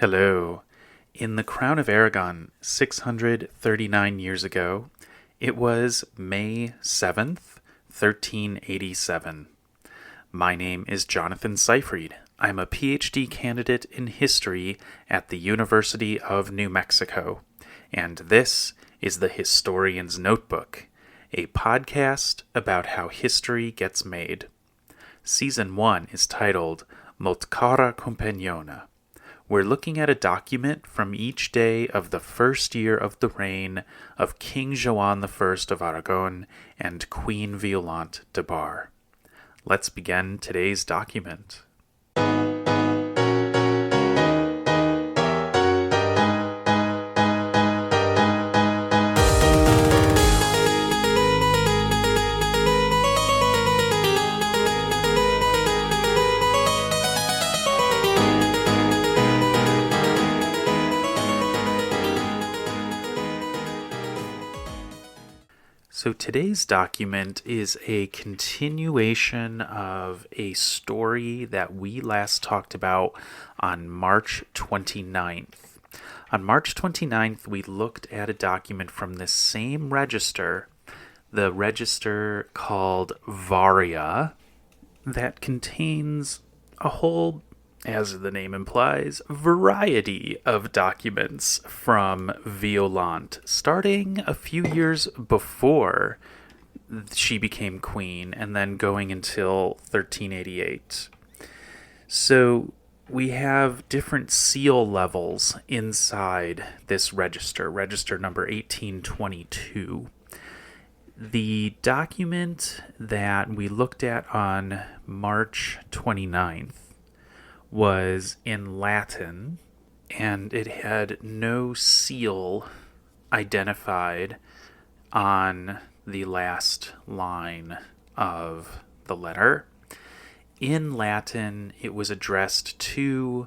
Hello. In the Crown of Aragon, 639 years ago, it was May 7th, 1387. My name is Jonathan Seyfried. I'm a PhD candidate in history at the University of New Mexico, and this is the Historian's Notebook, a podcast about how history gets made. Season 1 is titled Moltcara Companiona. We're looking at a document from each day of the first year of the reign of King Joan I of Aragon and Queen Violant de Bar. Let's begin today's document. So today's document is a continuation of a story that we last talked about on March 29th. On March 29th, we looked at a document from the same register, the register called Varia, that contains a whole, as the name implies, variety of documents from Violant, starting a few years before she became queen and then going until 1388. So we have different seal levels inside this register number 1822. The document that we looked at on March 29th was in Latin, and it had no seal identified on the last line of the letter. In Latin, it was addressed to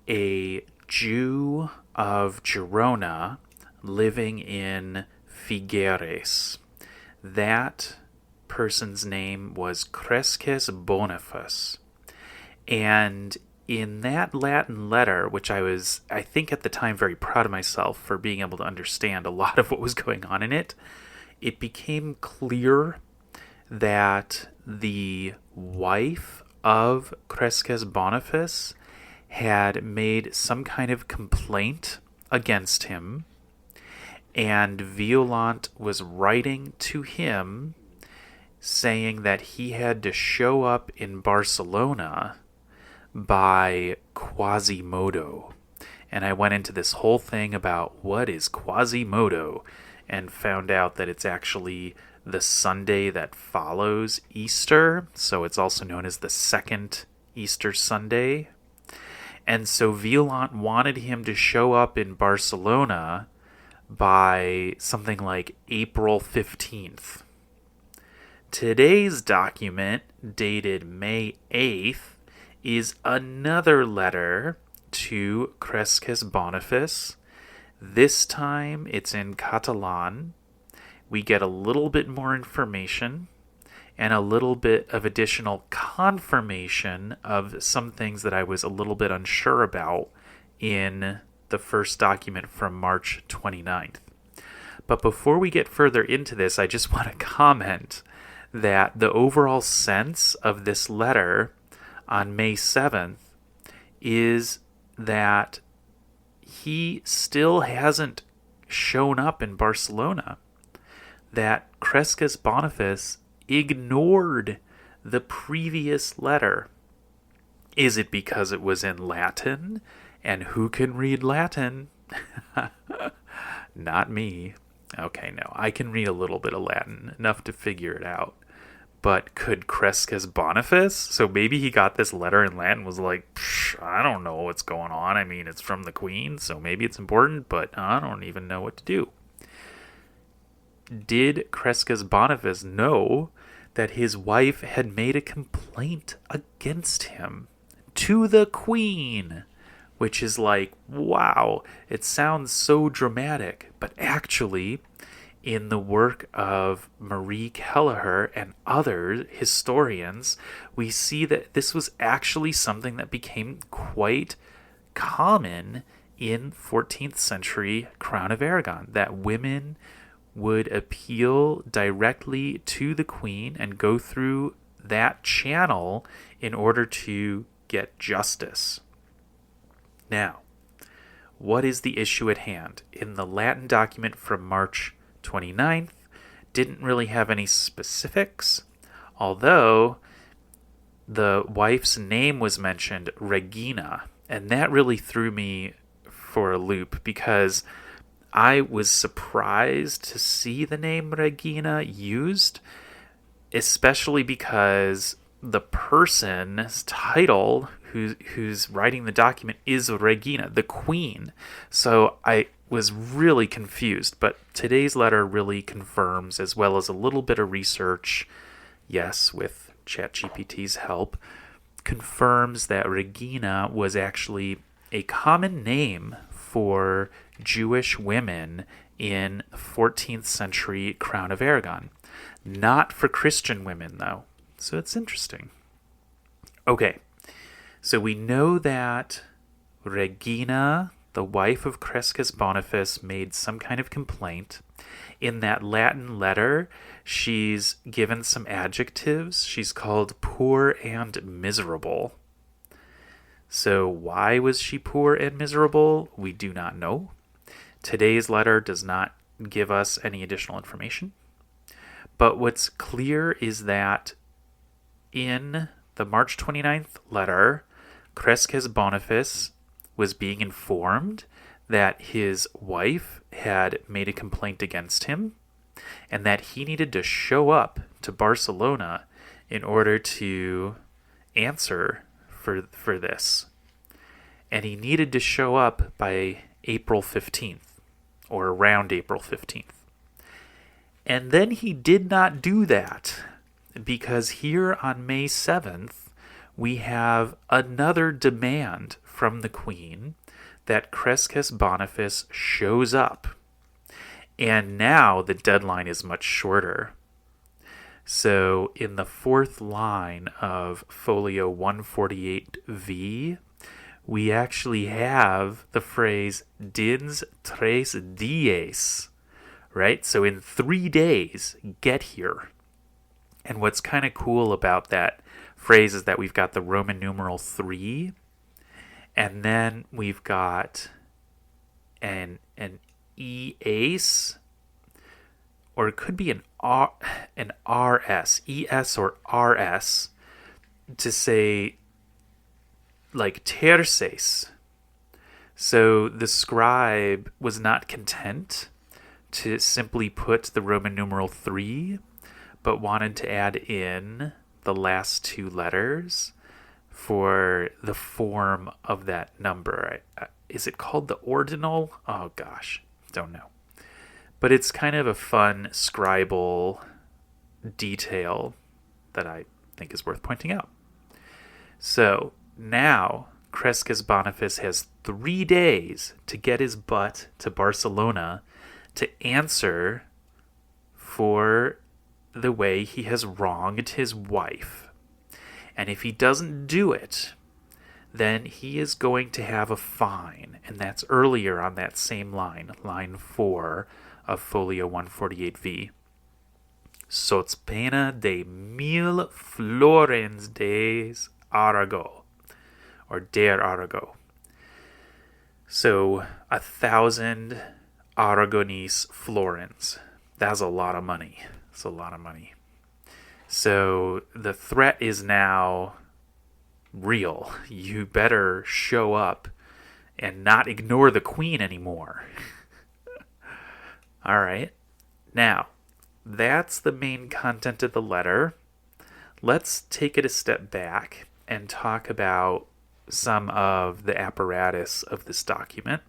a Jew of Girona living in Figueres. That person's name was Cresques Bonafos. And in that Latin letter, which I think at the time, very proud of myself for being able to understand a lot of what was going on in it, it became clear that the wife of Cresques Bonafos had made some kind of complaint against him, and Violant was writing to him saying that he had to show up in Barcelona by Quasimodo. And I went into this whole thing about what is Quasimodo and found out that it's actually the Sunday that follows Easter, so it's also known as the second Easter Sunday. And so Violant wanted him to show up in Barcelona by something like April 15th. Today's document, dated May 8th, is another letter to Cresques Bonafos. This time it's in Catalan. We get a little bit more information and a little bit of additional confirmation of some things that I was a little bit unsure about in the first document from March 29th. But before we get further into this, I just want to comment that the overall sense of this letter on May 7th is that he still hasn't shown up in Barcelona. That Cresques Bonafos ignored the previous letter. Is it because it was in Latin? And who can read Latin? Not me. Okay, no, I can read a little bit of Latin, enough to figure it out. But could Cresques Bonafos? So maybe he got this letter in Latin and was like, I don't know what's going on. I mean, it's from the Queen, so maybe it's important, but I don't even know what to do. Did Cresques Bonafos know that his wife had made a complaint against him to the Queen? Which is like, wow, it sounds so dramatic, but actually, in the work of Marie Kelleher and other historians, we see that this was actually something that became quite common in 14th century Crown of Aragon, that women would appeal directly to the queen and go through that channel in order to get justice. Now, what is the issue at hand? In the Latin document from March 29th, didn't really have any specifics, although the wife's name was mentioned, Regina, and that really threw me for a loop because I was surprised to see the name Regina used, especially because the person's title who's writing the document is Regina, the queen. So I was really confused, but today's letter really confirms, as well as a little bit of research, yes, with ChatGPT's help, confirms that Regina was actually a common name for Jewish women in 14th century Crown of Aragon. Not for Christian women, though. So it's interesting. Okay, so we know that Regina, the wife of Cresques Bonafos, made some kind of complaint. In that Latin letter, she's given some adjectives. She's called poor and miserable. So why was she poor and miserable? We do not know. Today's letter does not give us any additional information. But what's clear is that in the March 29th letter, Cresques Bonafos was being informed that his wife had made a complaint against him and that he needed to show up to Barcelona in order to answer for this. And he needed to show up by April 15th or around April 15th. And then he did not do that because here on May 7th, we have another demand from the queen that Cresques Bonafos shows up. And now the deadline is much shorter. So in the fourth line of folio 148V, we actually have the phrase dins 3 dies, right? So in 3 days, get here. And what's kind of cool about that phrase is that we've got the Roman numeral 3, and then we've got an ES, or it could be an RS, ES or RS, to say like terces. So the scribe was not content to simply put the Roman numeral 3, but wanted to add in the last 2 letters for the form of that number. Is it called the ordinal? Oh gosh, don't know. But it's kind of a fun scribal detail that I think is worth pointing out. So now Cresques Bonafos has 3 days to get his butt to Barcelona to answer for the way he has wronged his wife. And if he doesn't do it, then he is going to have a fine. And that's earlier on that same line, line 4 of folio 148V. Sots pena de 1000 florins des Arago, or der Arago. So 1,000 Aragonese florins. That's a lot of money. It's a lot of money. So the threat is now real. You better show up and not ignore the queen anymore. All right. Now, that's the main content of the letter. Let's take it a step back and talk about some of the apparatus of this document.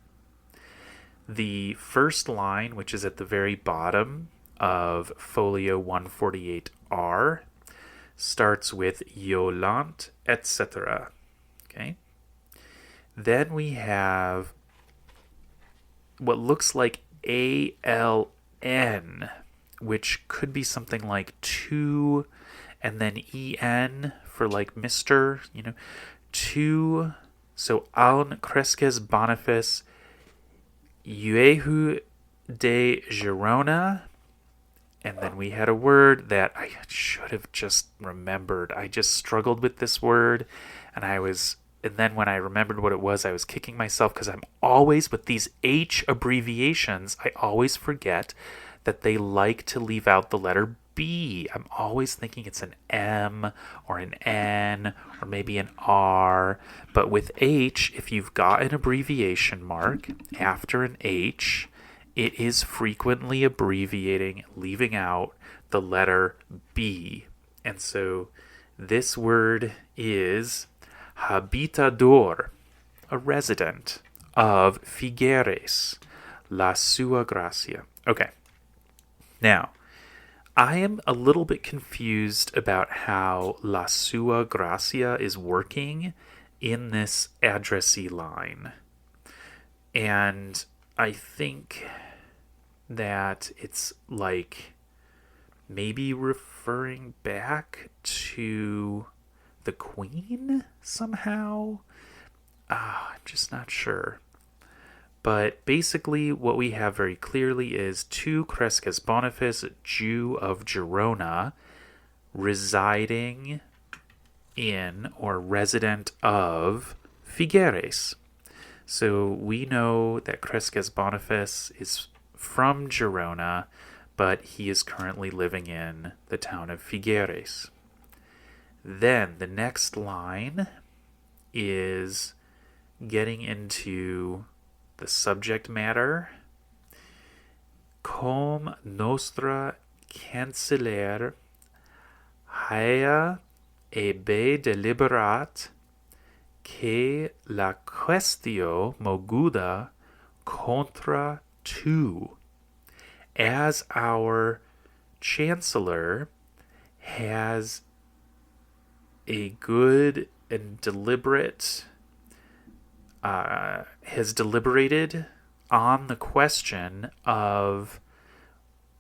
The first line, which is at the very bottom of folio 148R, starts with Violant, etc. Okay. Then we have what looks like ALN, which could be something like 2 and then EN for like Mr., 2 So Aln Cresques Bonafos, Jew de Girona. And then we had a word that I should have just remembered. I just struggled with this word, and then when I remembered what it was, I was kicking myself because I'm always, with these H abbreviations, I always forget that they like to leave out the letter B. I'm always thinking it's an M or an N or maybe an R. But with H, if you've got an abbreviation mark after an H, it is frequently abbreviating, leaving out the letter B. And so this word is habitador, a resident of Figueres, la sua gracia. Okay. Now, I am a little bit confused about how la sua gracia is working in this addressee line. And I think that it's like maybe referring back to the Queen somehow. I'm just not sure. But basically what we have very clearly is to Cresques Bonafos, Jew of Girona, residing in or resident of Figueres. So we know that Cresques Bonafos is from Girona, but he is currently living in the town of Figueres. Then the next line is getting into the subject matter. Com nostra canceller haia ebe deliberat que la questio moguda contra tu. As our chancellor has a good and deliberate, has deliberated on the question of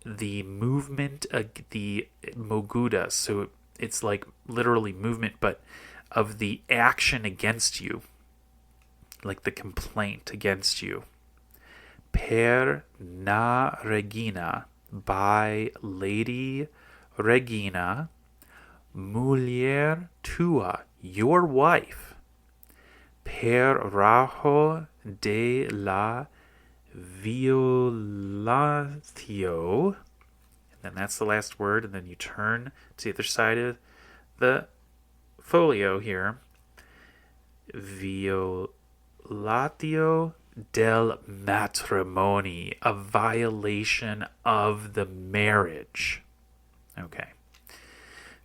the movement, the moguda. So it's like literally movement, but of the action against you, like the complaint against you. Per na Regina, by Lady Regina, mulier tua, your wife, per rajo de la violatio, and then that's the last word, and then you turn to the other side of the folio here, violatio del matrimoni, a violation of the marriage. Okay.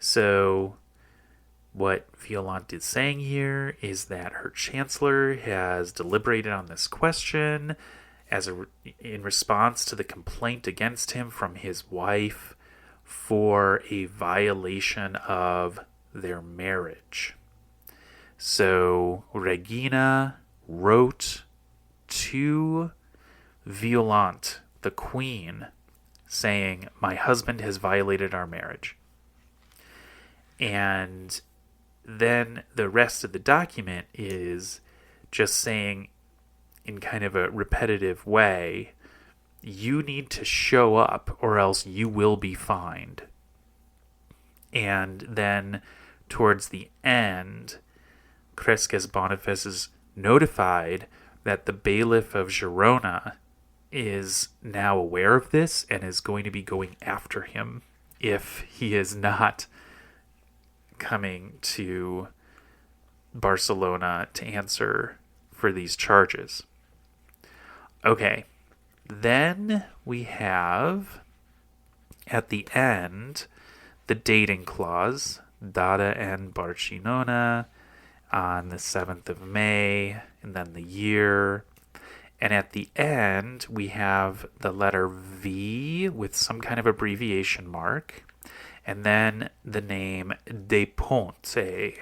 So what Violant is saying here is that her chancellor has deliberated on this question in response to the complaint against him from his wife for a violation of their marriage. So Regina wrote to Violant, the queen, saying, my husband has violated our marriage. And then the rest of the document is just saying, in kind of a repetitive way, you need to show up or else you will be fined. And then towards the end, Cresques Bonafos is notified that the bailiff of Girona is now aware of this and is going to be going after him if he is not coming to Barcelona to answer for these charges. Okay, then we have at the end the dating clause, data en Barcelona on the 7th of May, and then the year. And at the end, we have the letter V with some kind of abbreviation mark, and then the name De Ponte.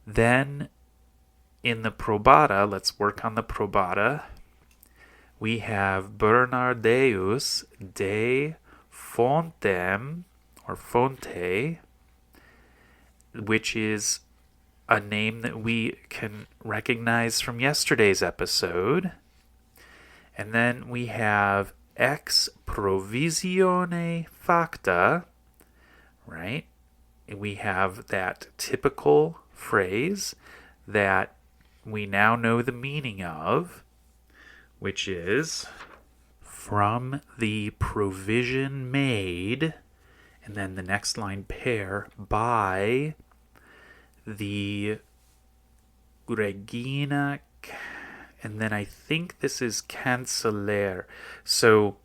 Then in the probata, let's work on the probata. We have Bernardeus de Fontem, or Fonte, which is a name that we can recognize from yesterday's episode. And then we have ex provisione facta, right? We have that typical phrase that we now know the meaning of, which is from the provision made, and then the next line pair, by the Regina, and then I think this is Canceller. So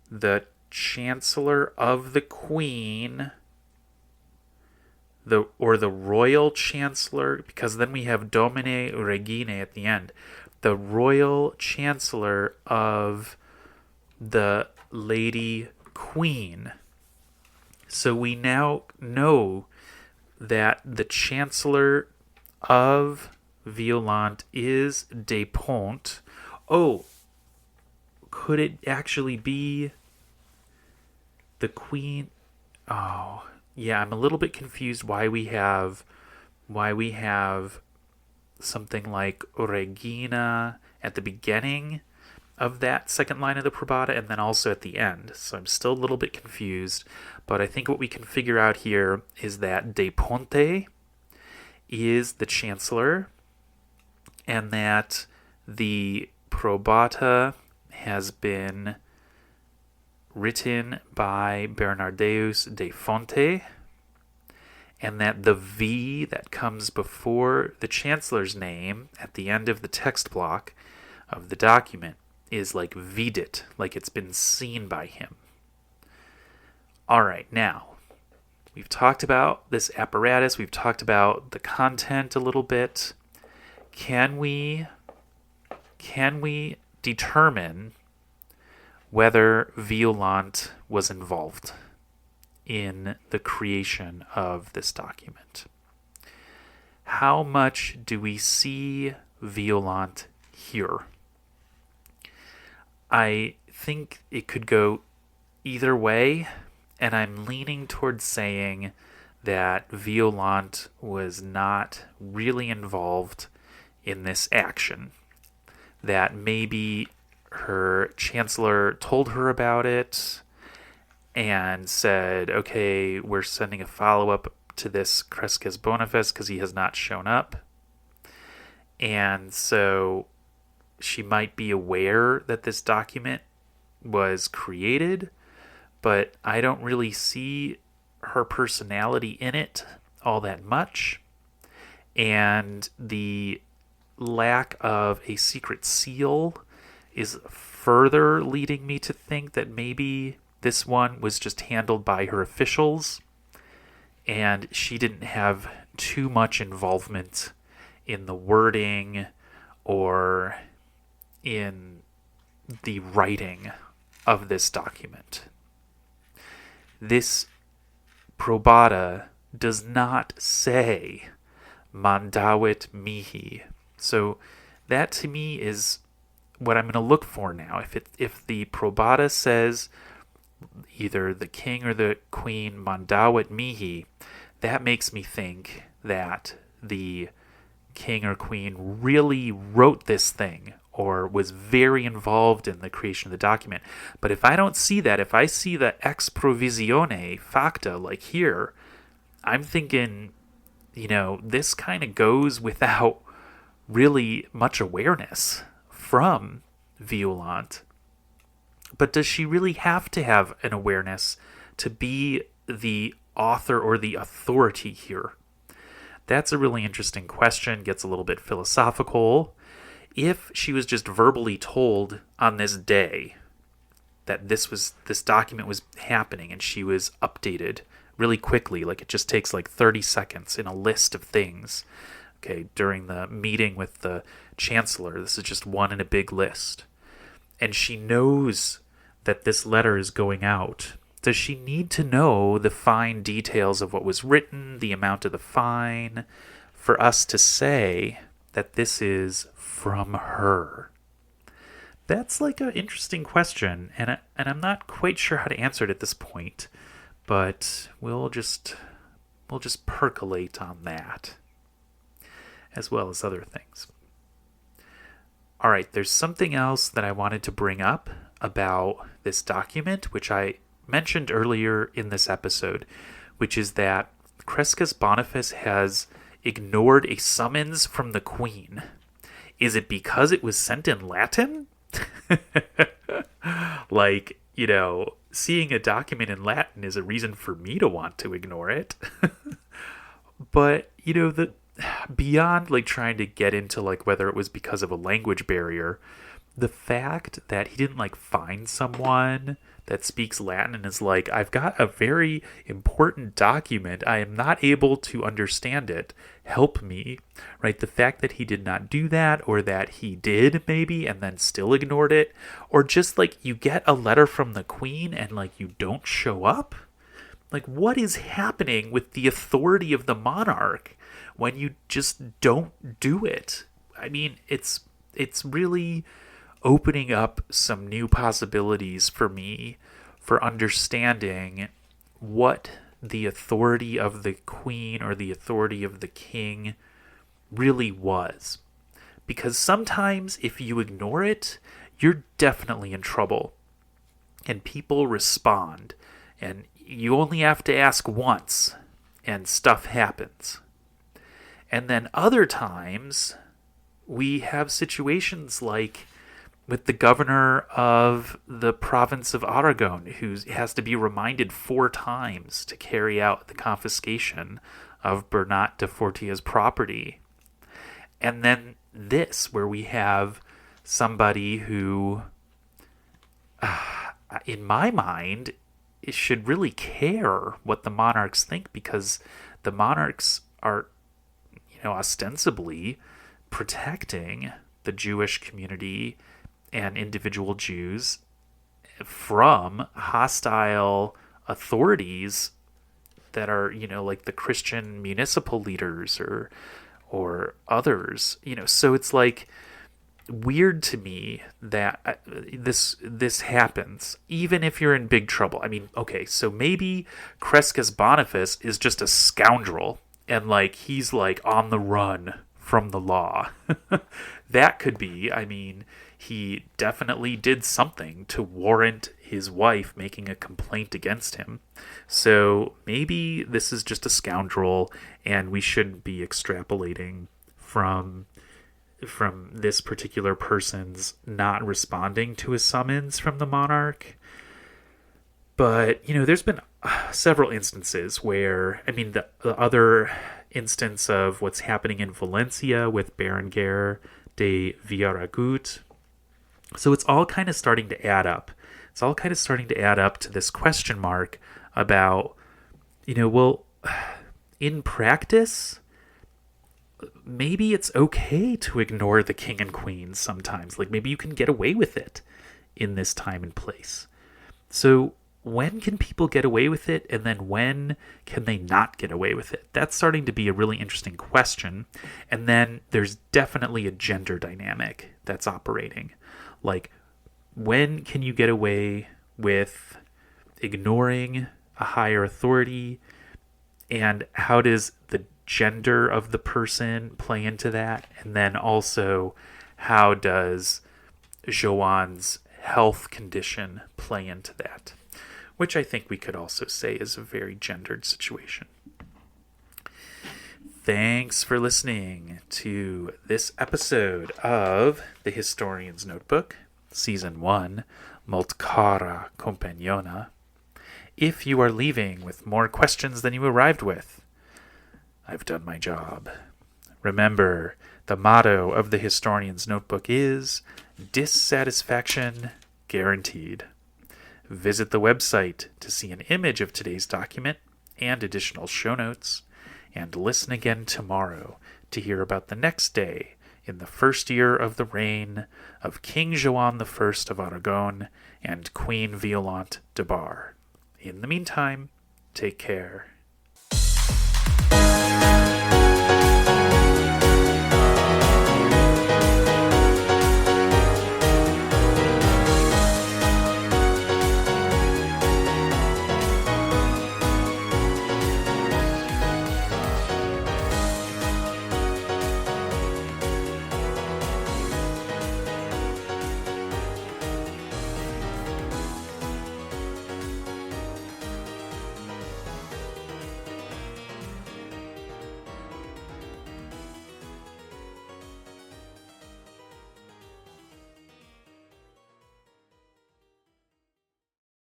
the Chancellor of the Queen, the Royal Chancellor, because then we have Domine Regine at the end. The Royal Chancellor of the Lady Queen. So we now know that the Chancellor of Violant is de Pont. Oh, could it actually be the Queen? Oh, yeah, I'm a little bit confused why we have something like Regina at the beginning of that second line of the probata and then also at the end. So I'm still a little bit confused, but I think what we can figure out here is that de Ponte is the Chancellor, and that the probata has been written by Bernardeus de Fonte, and that the V that comes before the Chancellor's name at the end of the text block of the document is like vidit, like it's been seen by him. All right, now, we've talked about this apparatus, we've talked about the content a little bit. Can we determine whether Violant was involved in the creation of this document? How much do we see Violant here? I think it could go either way, and I'm leaning towards saying that Violant was not really involved in this action. That maybe her chancellor told her about it and said, okay, we're sending a follow-up to this Cresques Bonafos because he has not shown up. And so she might be aware that this document was created, but I don't really see her personality in it all that much. And the lack of a secret seal is further leading me to think that maybe this one was just handled by her officials and she didn't have too much involvement in the wording or in the writing of this document. This probata does not say mandavit mihi. So that to me is what I'm going to look for now. If the probata says either the king or the queen mandavit mihi, that makes me think that the king or queen really wrote this thing or was very involved in the creation of the document. But if I don't see that, if I see the ex provisione facta like here, I'm thinking, this kind of goes without really much awareness from Violant. But does she really have to have an awareness to be the author or the authority here? That's a really interesting question, gets a little bit philosophical. If she was just verbally told on this day that this document was happening and she was updated really quickly, like it just takes like 30 seconds in a list of things, okay, during the meeting with the chancellor, this is just one in a big list, and she knows that this letter is going out, does she need to know the fine details of what was written, the amount of the fine, for us to say that this is from her? That's like an interesting question, and I'm not quite sure how to answer it at this point, but we'll just percolate on that. as well as other things. All right, there's something else that I wanted to bring up about this document, which I mentioned earlier in this episode, which is that Cresques Bonafos has ignored a summons from the Queen. Is it because it was sent in Latin? Like, seeing a document in Latin is a reason for me to want to ignore it. But, beyond like trying to get into like whether it was because of a language barrier, the fact that he didn't like find someone that speaks Latin and is like, I've got a very important document, I am not able to understand it, help me, right? The fact that he did not do that, or that he did maybe and then still ignored it, or just like you get a letter from the Queen and like you don't show up. Like, what is happening with the authority of the monarch when you just don't do it? I mean, it's really opening up some new possibilities for me for understanding what the authority of the Queen or the authority of the King really was. Because sometimes if you ignore it, you're definitely in trouble. And people respond. And you only have to ask once, and stuff happens. And then other times, we have situations like with the governor of the province of Aragon, who has to be reminded 4 times to carry out the confiscation of Bernat de Fortia's property. And then this, where we have somebody who, in my mind, should really care what the monarchs think, because the monarchs are, ostensibly protecting the Jewish community and individual Jews from hostile authorities that are, like the Christian municipal leaders or others, so it's like weird to me that this happens, even if you're in big trouble. I mean, okay, so maybe Cresques Bonafos is just a scoundrel and like he's like on the run from the law. That could be. I mean, he definitely did something to warrant his wife making a complaint against him. So maybe this is just a scoundrel and we shouldn't be extrapolating from this particular person's not responding to a summons from the monarch. But, there's been several instances where, I mean, the other instance of what's happening in Valencia with Berenguer de Villaragut. So it's all kind of starting to add up. It's all kind of starting to add up to this question mark about, well, in practice, maybe it's okay to ignore the king and queen sometimes. Like maybe you can get away with it in this time and place. So when can people get away with it, and then when can they not get away with it? That's starting to be a really interesting question. And then there's definitely a gender dynamic that's operating. Like, when can you get away with ignoring a higher authority, and how does the gender of the person play into that? And then also, how does Joanne's health condition play into that? Which I think we could also say is a very gendered situation. Thanks for listening to this episode of The Historian's Notebook, Season 1, Molt Cara Compagnona. If you are leaving with more questions than you arrived with, I've done my job. Remember, the motto of The Historian's Notebook is dissatisfaction guaranteed. Visit the website to see an image of today's document and additional show notes, and listen again tomorrow to hear about the next day in the first year of the reign of King Joan I of Aragon and Queen Violant de Bar. In the meantime, take care.